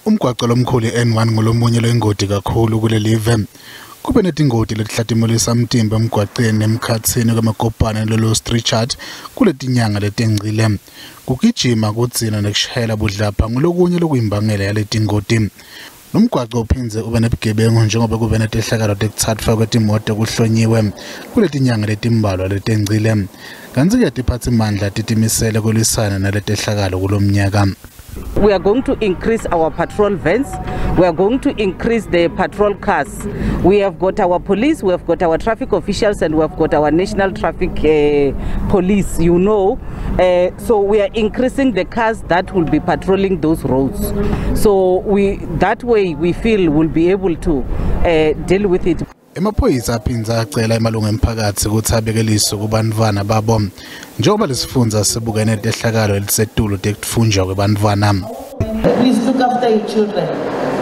Umgwaqo lomkhulu N1 ngolomunye lwengodi kakhulu kule live. Kube netingodi letihlatimulisa umtimba emgwaceni nemkhatsini kaMokopane lolo street kule tinyanga letengcile. Kugijima kudzina nekushayela budlapha ngulokunye lokuyimbangela yaletingodi. Nomgwaqo uphindze ube nebugebengu njengoba kube netehlakalo tekutsathwa kwetimoto kuhlonyiwe kule tinyanga letimbalwa letengcile. Kanti-ke tiphatsimandla titimisele kulwisana naletehlakalo kulomnyaka. We are going to increase our patrol vans. We are going to increase the patrol cars. We have got our police, we have got our traffic officials, and we have got our national traffic police, you know. So we are increasing the cars that will be patrolling those roads. So that way we feel we'll be able to deal with it. Nemaphoyisa aphindza acela emalunga emphakathi ukuthi abekeliso kubantwana babo njengoba lesifundza sibukene netehlakalo elisetulu tekutfunjwa kwebantwana. Please look after your children.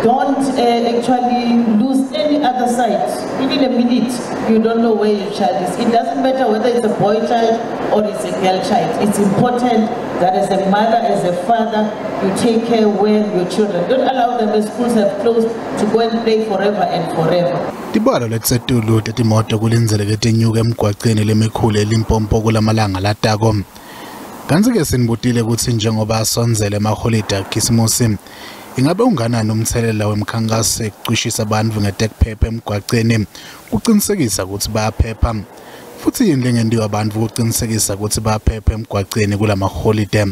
Don't actually lose any other sight. Even a minute, you don't know where your child is. It doesn't matter whether it's a boy child or it's a girl child. It's important that as a mother, as a father, you take care where your children. Don't allow them as schools have closed to go and play forever and forever. Tibalo letsetulu tetimoto kulinzeleke tinyuke emgwaceni lemikhulu eLimpopo kulamalanga latako. Kanti-ke sinibutile ukuthi njengoba asonzele emaholide akhisimusi, ingabe unganani umthelela wemkhankhaso ekucwishisa abantu ngetekuphepha emgwaceni kuqinisekisa ukuthi bayaphepha futhi yini lengendiwa abantu ukuqinisekisa ukuthi bayaphepha emgwaceni kulamaholide.